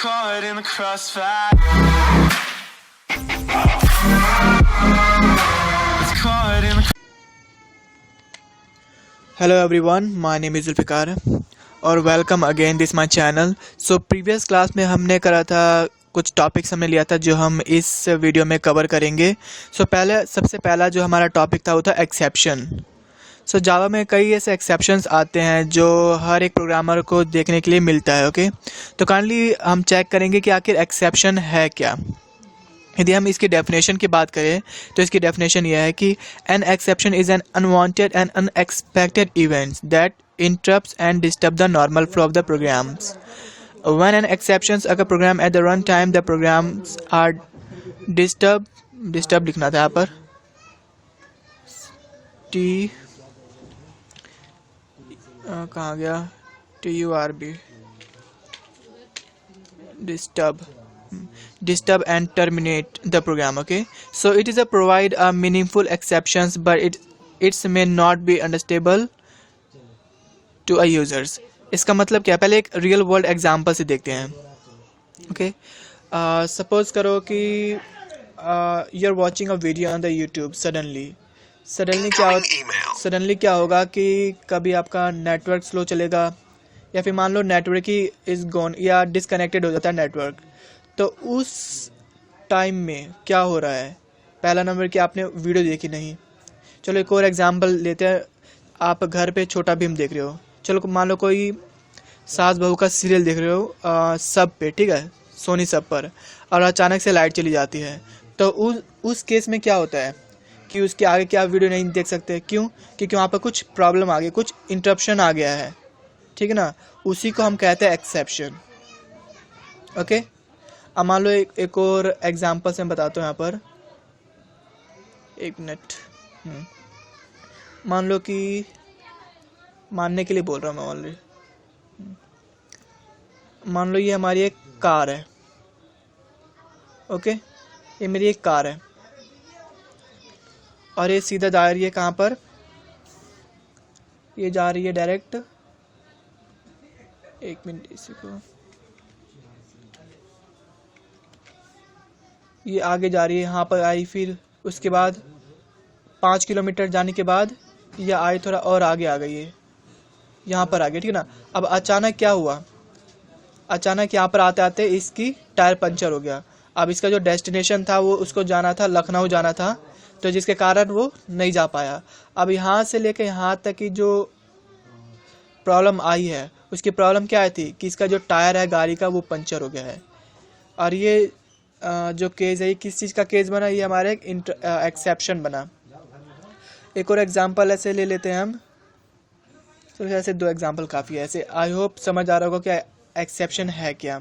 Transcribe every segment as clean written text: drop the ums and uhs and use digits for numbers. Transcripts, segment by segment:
caught in the crossfire. It's caught in the Hello everyone, my name is Zulfikar और welcome again this my channel. So previous class में हमने करा था, कुछ topics हमने लिया था जो हम इस वीडियो में कवर करेंगे। सबसे पहला जो हमारा टॉपिक था वो था एक्सेप्शन। सो जावा में कई ऐसे एक्सेप्शंस आते हैं जो हर एक प्रोग्रामर को देखने के लिए मिलता है। ओके, तो काइंडली हम चेक करेंगे कि आखिर एक्सेप्शन है क्या। यदि हम इसकी डेफिनेशन की बात करें तो इसकी डेफिनेशन यह है कि an exception is an unwanted and unexpected events that interrupts and disturb the normal flow of the programs. When an exceptions occur program at the runtime, the programs are disturb लिखना था यहाँ पर कहाँ गया TURB disturb and terminate the program. Okay, so it is a provide a meaningful exceptions, but it may not be understandable to a users. इसका मतलब क्या, पहले एक रियल वर्ल्ड एग्जांपल से देखते हैं। ओके, सपोज करो कि you are watching a video on the YouTube. Suddenly क्या होगा कि कभी आपका नेटवर्क स्लो चलेगा या फिर मान लो नेटवर्क ही इज़ गॉन या डिसकनेक्टेड हो जाता है नेटवर्क। तो उस टाइम में क्या हो रहा है, पहला नंबर कि आपने वीडियो देखी नहीं। चलो एक और एग्जांपल लेते हैं, आप घर पे छोटा भीम देख रहे हो। चलो मान लो कोई सास बहू का सीरियल देख रहे हो सब पे, ठीक है, सोनी सब पर, और अचानक से लाइट चली जाती है। तो उस केस में क्या होता है कि उसके आगे क्या वीडियो नहीं देख सकते। क्यों? क्योंकि वहाँ पर कुछ प्रॉब्लम आ गई, कुछ इंटरप्शन आ गया है, ठीक है ना। उसी को हम कहते हैं एक्सेप्शन। ओके, अब मान लो एक और एग्जाम्पल से मैं बताता हूँ यहाँ पर, एक मिनट। मान लो कि मानने के लिए बोल रहा हूँ मैं ऑलरेडी। मान लो ये हमारी एक कार है। ओके, ये मेरी एक कार है और ये सीधा जा रही है कहाँ पर, ये जा रही है डायरेक्ट, एक मिनट इसी को, ये आगे जा रही है, यहाँ पर आई, फिर उसके बाद 5 किलोमीटर जाने के बाद ये आई थोड़ा और आगे आ गई है, यहाँ पर आ गई, ठीक है ना। अब अचानक क्या हुआ, अचानक यहाँ पर आते आते इसकी टायर पंचर हो गया। अब इसका जो डेस्टिनेशन था वो उसको जाना था, लखनऊ जाना था, तो जिसके कारण वो नहीं जा पाया। अब यहाँ से लेकर यहाँ तक की जो प्रॉब्लम आई है, उसकी प्रॉब्लम क्या आई थी कि इसका जो टायर है गाड़ी का वो पंचर हो गया है। और ये जो केस है, ये किस चीज़ का केस बना, ये हमारे एक एक्सेप्शन बना। एक और एग्जांपल ऐसे ले लेते हैं हम। तो ऐसे 2 एग्जांपल काफ़ी है। ऐसे आई होप समझ आ रहा होगा कि एक्सेप्शन है क्या।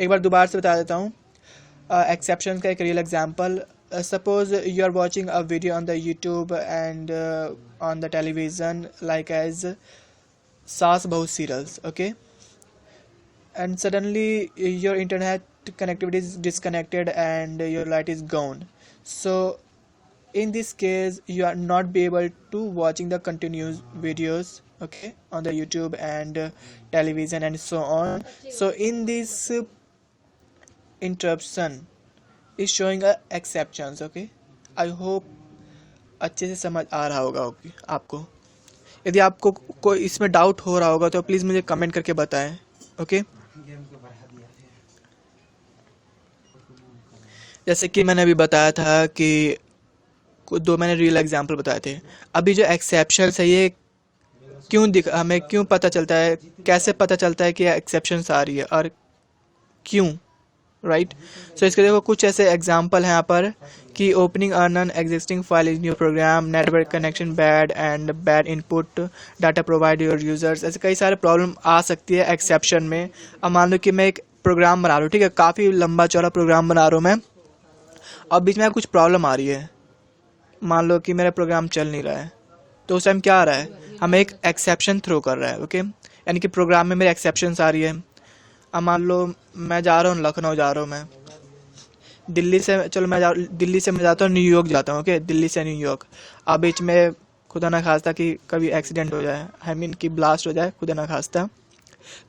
एक बार दोबारा से बता देता हूँ एक्सेप्शन का एक real example. Suppose you are watching a video on the YouTube and on the television like as सास बहू serials. Okay, and suddenly your internet connectivity is disconnected and your light is gone. So in this case you are not be able to watching the continuous videos, okay, on the YouTube and television and so on. So in this interruption is showing a exceptions. Okay, I hope अच्छे से समझ आ रहा होगा आपको। यदि आपको कोई इसमें डाउट हो रहा होगा तो प्लीज़ मुझे कमेंट करके बताएं। ओके, जैसे कि मैंने अभी बताया था कि 2 मैंने रियल एग्जांपल बताए थे। अभी जो एक्सेप्शन है ये हमें क्यों पता चलता है, कैसे पता चलता है कि एक्सेप्शंस आ रही है और क्यों, राइट। सो इसके देखो कुछ ऐसे एग्जांपल हैं यहाँ पर कि opening a non existing file is new program, network connection bad and bad input data provide your users. ऐसे कई सारे प्रॉब्लम आ सकती है एक्सेप्शन में। अब मान लो कि मैं एक प्रोग्राम बना रहा हूँ, ठीक है, काफ़ी लंबा चौड़ा प्रोग्राम बना रहा हूँ मैं, अब बीच में कुछ प्रॉब्लम आ रही है, मान लो कि मेरा प्रोग्राम चल नहीं रहा है, तो उस टाइम क्या आ रहा है, हमें एक एक्सेप्शन थ्रो कर रहा है। ओके, यानी कि प्रोग्राम में मेरे एक्सेप्शंस आ रही है। अब मान लो मैं जा रहा हूँ लखनऊ, जा रहा हूँ मैं दिल्ली से, चलो दिल्ली से मैं जाता हूँ न्यूयॉर्क जाता हूँ। ओके, दिल्ली से न्यूयॉर्क। अब बीच में खुदा ना खास्ता कि कभी एक्सीडेंट हो जाए, आई मीन कि ब्लास्ट हो जाए, खुदा ना खास्ता,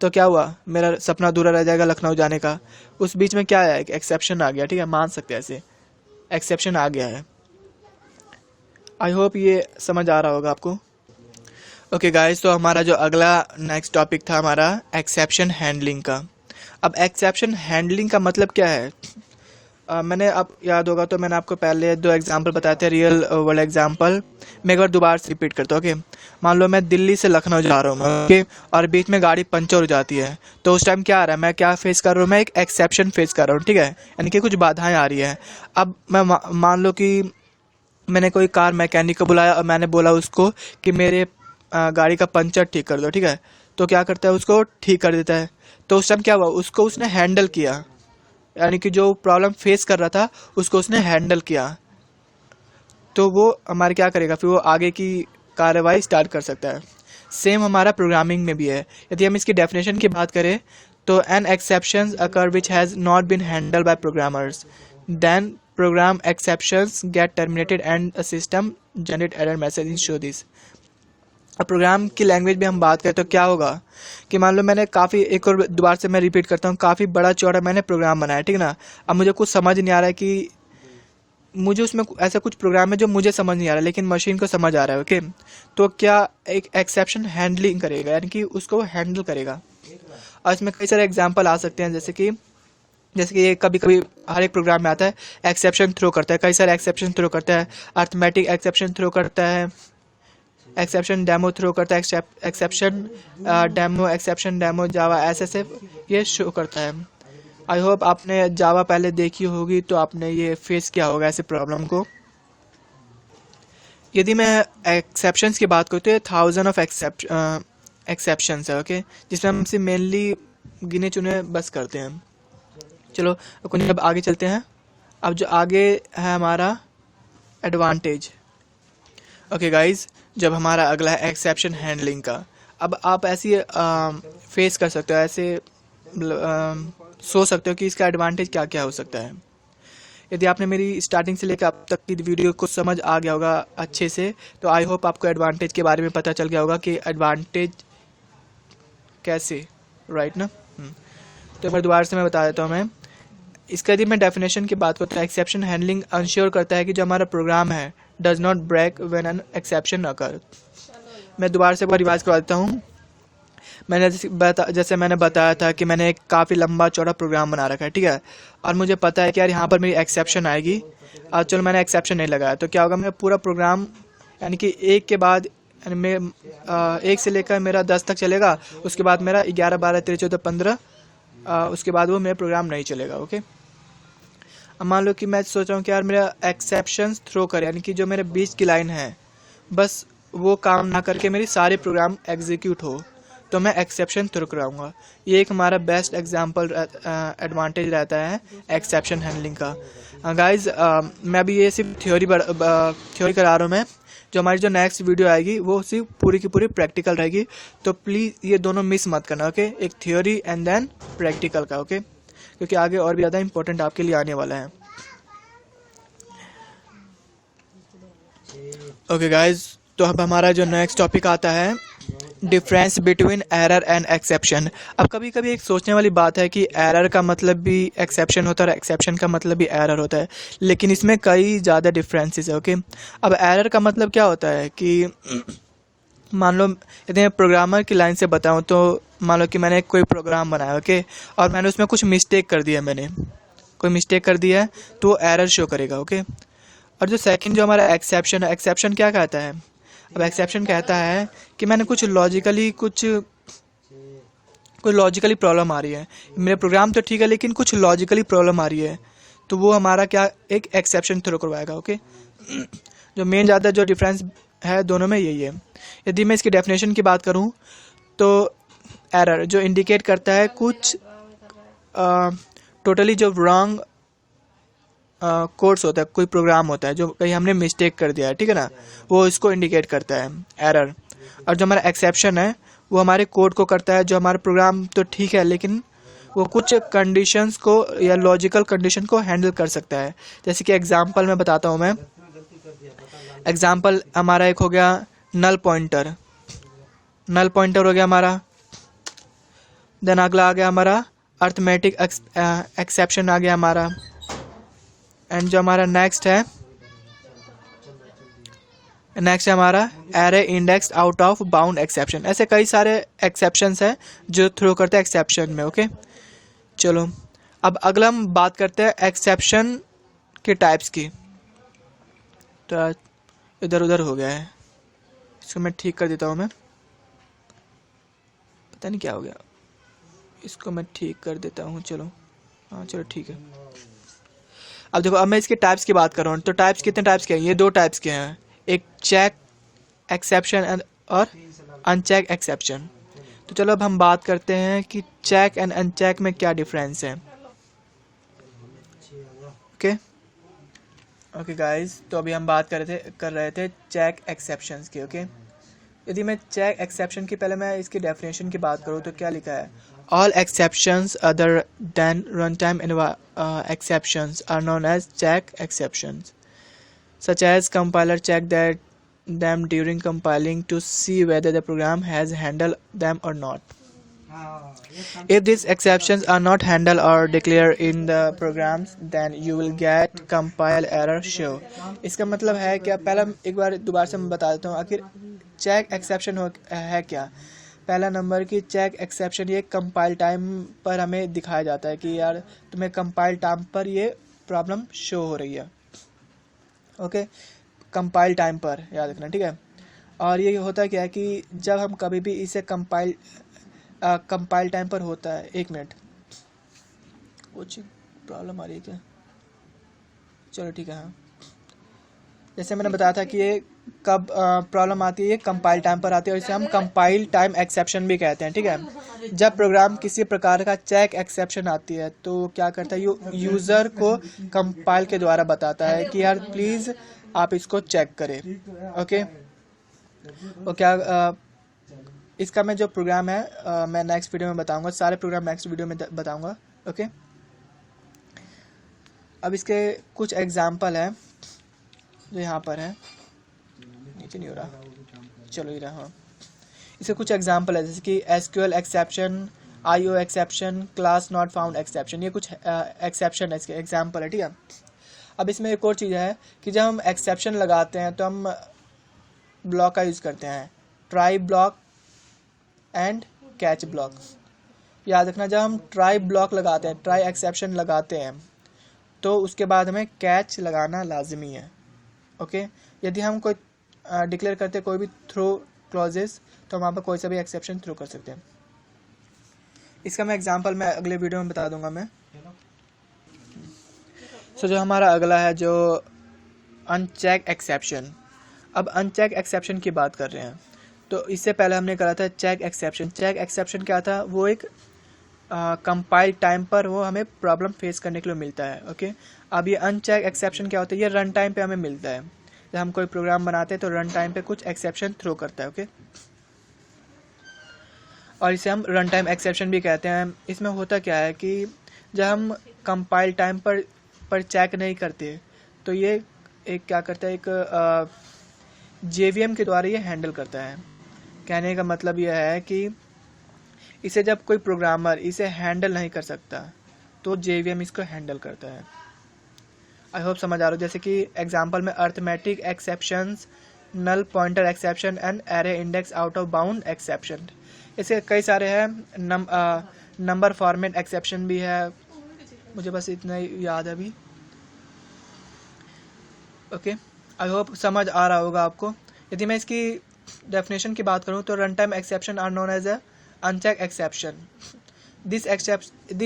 तो क्या हुआ, मेरा सपना अधूरा रह जाएगा लखनऊ जाने का। उस बीच में क्या आया, एक एक्सेप्शन आ गया, ठीक है, मान सकते हैं ऐसे, एक्सेप्शन आ गया है। आई होप ये समझ आ रहा होगा आपको। ओके गाइस, तो हमारा जो अगला नेक्स्ट टॉपिक था हमारा एक्सेप्शन हैंडलिंग का। अब एक्सेप्शन हैंडलिंग का मतलब क्या है, मैंने अब याद होगा तो मैंने आपको पहले 2 एग्जांपल बताए थे, रियल वर्ल्ड एग्जांपल। मैं एक बार दोबारा से रिपीट करता हूँ। ओके, मान लो मैं दिल्ली से लखनऊ जा रहा हूँ, ओके, और बीच में गाड़ी पंचर हो जाती है, तो उस टाइम क्या आ रहा है, मैं क्या फेस कर रहा हूँ, मैं एक एक्सेप्शन फेस कर रहा हूँ, ठीक है, यानी कि कुछ बाधाएं आ रही है। अब मैं मान लो कि मैंने कोई कार मैकेनिक को बुलाया और मैंने बोला उसको कि मेरे गाड़ी का पंचर ठीक कर दो, ठीक है, तो क्या करता है, उसको ठीक कर देता है। तो उस टाइम क्या हुआ, उसको उसने हैंडल किया, यानी कि जो प्रॉब्लम फेस कर रहा था उसको उसने हैंडल किया, तो वो हमारे क्या करेगा, फिर वो आगे की कार्रवाई स्टार्ट कर सकता है। सेम हमारा प्रोग्रामिंग में भी है। यदि हम इसकी डेफिनेशन की बात करें तो an exceptions occur which has not been handled by programmers, then program exceptions get terminated and a system generate error message in show this. अब प्रोग्राम की लैंग्वेज में हम बात करें तो क्या होगा कि मान लो मैंने काफ़ी, एक और दोबारा से मैं रिपीट करता हूँ, काफ़ी बड़ा चौड़ा मैंने प्रोग्राम बनाया, ठीक है ना। अब मुझे कुछ समझ नहीं आ रहा है कि मुझे उसमें ऐसा कुछ प्रोग्राम है जो मुझे समझ नहीं आ रहा है लेकिन मशीन को समझ आ रहा है, ओके, तो क्या एक एक्सेप्शन हैंडलिंग करेगा, यानी कि उसको हैंडल करेगा। और इसमें कई सारे एग्जाम्पल आ सकते हैं, जैसे कि ये कभी कभी हर एक प्रोग्राम में आता है, एक्सेप्शन थ्रो करता है, कई सारे एक्सेप्शन थ्रो करता है, अर्थमेटिक एक्सेप्शन थ्रो करता है, एक्सेप्शन डेमो थ्रो करता है, एक्सेप्शन डेमो, एक्सेप्शन डेमो जावा, ऐसे ये शो करता है। आई होप आपने जावा पहले देखी होगी तो आपने ये फेस किया होगा ऐसे प्रॉब्लम को। यदि मैं एक्सेप्शंस की बात करूँ तो 1000 ऑफ एक्सेप्शंस है, ओके, जिसमें हम सिर्फ मेनली गिने चुने बस करते हैं। चलो अब आगे चलते हैं। अब जो आगे है हमारा एडवांटेज। ओके गाइज, जब हमारा अगला है एक्सेप्शन हैंडलिंग का। अब आप ऐसी फेस कर सकते हो, ऐसे सोच सकते हो कि इसका एडवांटेज क्या क्या हो सकता है। यदि आपने मेरी स्टार्टिंग से लेकर अब तक की वीडियो को समझ आ गया होगा अच्छे से, तो आई होप आपको एडवांटेज के बारे में पता चल गया होगा कि एडवांटेज कैसे, राइट ना। तो एक बार दोबारा से मैं बता देता हूँ। मैं इसका यदि मैं डेफिनेशन की बात करता हूँ, एक्सेप्शन हैंडलिंग इंश्योर करता है कि जो हमारा प्रोग्राम है does not break when an exception occur. मैं दोबारा से एक बार रिवाइज करवा देता हूँ। जैसे मैंने बताया था कि मैंने एक काफ़ी लंबा चौड़ा प्रोग्राम बना रखा है, ठीक है, और मुझे पता है कि यार यहाँ पर मेरी एक्सेप्शन आएगी, और चलो मैंने एक्सेप्शन नहीं लगाया, तो क्या होगा, मेरा पूरा प्रोग्राम यानी कि एक के बाद यानी मैं 1 से लेकर मेरा 10 तक चलेगा, उसके बाद मेरा 11, 12, 13, 14, 15, उसके बाद वो मेरा प्रोग्राम नहीं चलेगा, ओके। अब मान लो कि मैं सोच रहा हूँ कि यार मेरा एक्सेप्शन थ्रो करे, यानी कि जो मेरे बीच की लाइन है बस वो काम ना करके मेरी सारे प्रोग्राम एग्जीक्यूट हो, तो मैं एक्सेप्शन थ्रो कराऊंगा। ये एक हमारा बेस्ट एग्जांपल एडवांटेज रहता है एक्सेप्शन हैंडलिंग का। गाइस, मैं अभी ये सिर्फ थ्योरी करा रहा हूँ मैं। जो हमारी जो नेक्स्ट वीडियो आएगी वो सिर्फ पूरी की पूरी प्रैक्टिकल रहेगी, तो प्लीज़ ये दोनों मिस मत करना, ओके, एक थ्योरी एंड देन प्रैक्टिकल का, ओके, क्योंकि आगे और भी ज़्यादा इंपॉर्टेंट आपके लिए आने वाला है। ओके गाइज, तो अब हमारा जो नेक्स्ट टॉपिक आता है difference between error and exception. अब कभी कभी एक सोचने वाली बात है कि एरर का मतलब भी एक्सेप्शन होता है और एक्सेप्शन का मतलब भी एरर होता है, लेकिन इसमें कई ज़्यादा डिफरेंसेस है, ओके। अब एरर का मतलब क्या होता है कि मान लो यदि मैं प्रोग्रामर की लाइन से बताऊं तो मान लो कि मैंने कोई प्रोग्राम बनाया, ओके, और मैंने उसमें कुछ मिस्टेक कर दिया, मैंने कोई मिस्टेक कर दिया है तो वो एरर शो करेगा, ओके। और जो सेकंड जो हमारा एक्सेप्शन है, एक्सेप्शन क्या कहता है, अब एक्सेप्शन कहता है कि मैंने कोई लॉजिकली प्रॉब्लम आ रही है, मेरा प्रोग्राम तो ठीक है लेकिन कुछ लॉजिकली प्रॉब्लम आ रही है, तो वो हमारा क्या एक एक्सेप्शन थ्रो करवाएगा, ओके। जो मेन ज़्यादा जो डिफरेंस है दोनों में यही है। यदि मैं इसकी डेफिनेशन की बात करूं तो एरर जो इंडिकेट करता है कुछ टोटली जो रॉन्ग कोड्स होता है, कोई प्रोग्राम होता है जो कहीं हमने मिस्टेक कर दिया है, ठीक है ना, वो इसको इंडिकेट करता है एरर। और जो हमारा एक्सेप्शन है वो हमारे कोड को करता है, जो हमारा प्रोग्राम तो ठीक है लेकिन वो कुछ कंडीशंस को या लॉजिकल कंडीशन को हैंडल कर सकता है। जैसे कि एग्जांपल मैं बताता हूँ। मैं एग्जांपल हमारा एक हो गया नल पॉइंटर हो गया हमारा, देन अगला आ गया हमारा अर्थमेटिक एक्सेप्शन आ गया हमारा। एंड जो हमारा नेक्स्ट है हमारा array index out of bound exception. ऐसे कई सारे एक्सेप्शंस हैं जो थ्रो करते हैं एक्सेप्शन में। ओके चलो अब अगला हम बात करते हैं एक्सेप्शन के टाइप्स की। तो इधर उधर हो गया है, इसको मैं ठीक कर देता हूँ। मैं पता नहीं क्या हो गया, इसको मैं ठीक कर देता हूँ। चलो हाँ चलो ठीक है। अब देखो अब मैं इसके टाइप्स की बात कर रहा हूँ। तो टाइप्स कितने टाइप्स के हैं? ये दो टाइप्स के हैं, एक चेक एक्सेप्शन और अनचेक एक्सेप्शन। तो चलो अब हम बात करते हैं कि चेक एंड अनचेक में क्या डिफरेंस है। ओके गाइस, तो अभी हम बात कर रहे थे चेक एक्सेप्शंस की। ओके यदि मैं चेक एक्सेप्शन की पहले मैं इसकी डेफिनेशन की बात करूँ तो क्या लिखा है? All exceptions other than run time exceptions are known as check exceptions, such as compiler check them during compiling to see whether the program has handled them or not. If these exceptions are not handled or declared in the programs, then you will get compile error show. इसका मतलब है क्या? पहला एक बार दोबारा से मैं बता देता हूँ आखिर चेक एक्सेप्शन है क्या। पहला नंबर की चेक एक्सेप्शन ये कंपाइल टाइम पर हमें दिखाया जाता है कि यार तुम्हें कंपाइल टाइम पर ये प्रॉब्लम शो हो रही है। ओके कंपाइल टाइम पर याद रखना, ठीक है। और ये होता क्या है कि जब हम कभी भी इसे कंपाइल टाइम पर होता है, एक मिनट कुछ प्रॉब्लम आ रही है क्या? चलो ठीक है। हाँ जैसे मैंने बताया था कि ये कब प्रॉब्लम आती है, ये कंपाइल टाइम पर आती है और इसे हम कंपाइल टाइम एक्सेप्शन भी कहते हैं, ठीक है। जब प्रोग्राम किसी प्रकार का चेक एक्सेप्शन आती है तो क्या करता है, यूज़र को कंपाइल के द्वारा बताता है कि यार प्लीज़ आप इसको चेक करें। ओके और क्या इसका मैं जो प्रोग्राम है मैं नेक्स्ट वीडियो में बताऊंगा, सारे प्रोग्राम नेक्स्ट वीडियो में बताऊंगा। ओके अब इसके कुछ एग्जांपल है जो यहाँ पर है, नीचे नहीं हो रहा, चलो ही रहा। हाँ इसके कुछ एग्जांपल है जैसे कि SQL exception, IO exception, class not found exception, ये कुछ एक्सेप्शन है, इसके एग्जांपल है, ठीक है। अब इसमें एक और चीज़ है कि जब हम एक्सेप्शन लगाते हैं तो हम ब्लॉक का यूज़ करते हैं, try block and catch block. याद रखना जब हम ट्राई ब्लॉक लगाते हैं, ट्राई एक्सेप्शन लगाते हैं तो उसके बाद हमें कैच लगाना लाजमी है। ओके यदि हम कोई डिक्लेयर करते हैं कोई भी थ्रो क्लॉजेस तो हम वहाँ पर कोई सा भी एक्सेप्शन थ्रो कर सकते हैं। इसका मैं एग्जांपल मैं अगले वीडियो में बता दूंगा मैं। सो जो हमारा अगला है जो अनचेक एक्सेप्शन। अब अनचेक एक्सेप्शन की बात कर रहे हैं तो इससे पहले हमने करा था चेक एक्सेप्शन। चेक एक्सेप्शन क्या था? वो एक कंपाइल टाइम पर वो हमें प्रॉब्लम फेस करने के लिए मिलता है। ओके अब ये अनचेक एक्सेप्शन क्या होता है? ये रन टाइम पे हमें मिलता है। जब हम कोई प्रोग्राम बनाते हैं तो रन टाइम पे कुछ एक्सेप्शन थ्रो करता है। ओके और इसे हम रन टाइम एक्सेप्शन भी कहते हैं। इसमें होता क्या है कि जब हम कंपाइल टाइम पर चेक नहीं करते तो ये एक क्या करता है, एक JVM के द्वारा ये हैंडल करता है। कहने का मतलब यह है कि इसे जब कोई प्रोग्रामर इसे हैंडल नहीं कर सकता तो JVM इसको हैंडल करता है। आई होप समझ आ रहा हो। जैसे कि एग्जांपल में arithmetic exceptions, null pointer exception and array index out of bound exception, ऐसे कई सारे हैं। नंबर फॉर्मेट एक्सेप्शन भी है, मुझे बस इतना ही याद है अभी। ओके आई होप समझ आ रहा होगा आपको। यदि मैं इसकी डेफिनेशन की बात करूँ तो run time exception are known as a uncheck exception. This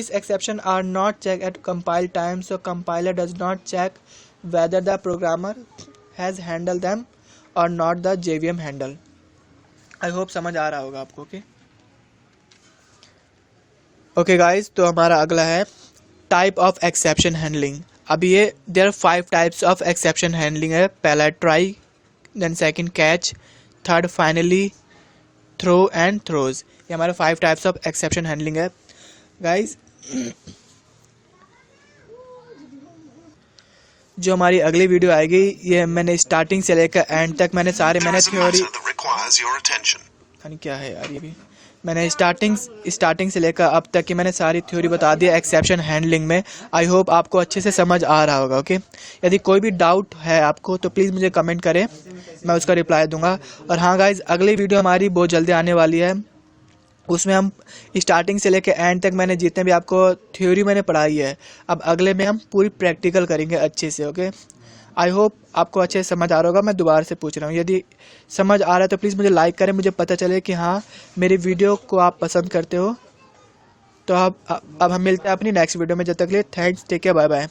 exception are not checked at compile time, so compiler does not check whether the programmer has handled them or not the JVM handle. I hope समझ आ रहा होगा आपको। Okay guys, तो हमारा अगला है type of exception handling. अब ये there 5 types of exception handling है। पहला try, then second catch, third finally throw and throws. ये हमारे 5 टाइप्स ऑफ एक्सेप्शन हैंडलिंग है गाइज। जो हमारी अगली वीडियो आएगी ये मैंने स्टार्टिंग से लेकर एंड तक मैंने थ्योरी यानी क्या है यार ये भी मैंने स्टार्टिंग से लेकर अब तक की मैंने सारी थ्योरी बता दी एक्सेप्शन हैंडलिंग में। आई होप आपको अच्छे से समझ आ रहा होगा। ओके, यदि कोई भी डाउट है आपको तो प्लीज़ मुझे कमेंट करें, मैं उसका रिप्लाई दूंगा। और हाँ गाइज, अगली वीडियो हमारी बहुत जल्दी आने वाली है, उसमें हम स्टार्टिंग से लेकर एंड तक मैंने जितने भी आपको थ्योरी मैंने पढ़ाई है, अब अगले में हम पूरी प्रैक्टिकल करेंगे अच्छे से। ओके, आई होप आपको अच्छे से समझ आ रहा होगा। मैं दोबारा से पूछ रहा हूँ, यदि समझ आ रहा है तो प्लीज़ मुझे लाइक करें, मुझे पता चले कि हाँ मेरी वीडियो को आप पसंद करते हो। तो अब हम मिलते हैं अपनी नेक्स्ट वीडियो में। जब तक के लिए thanks, take care, bye bye.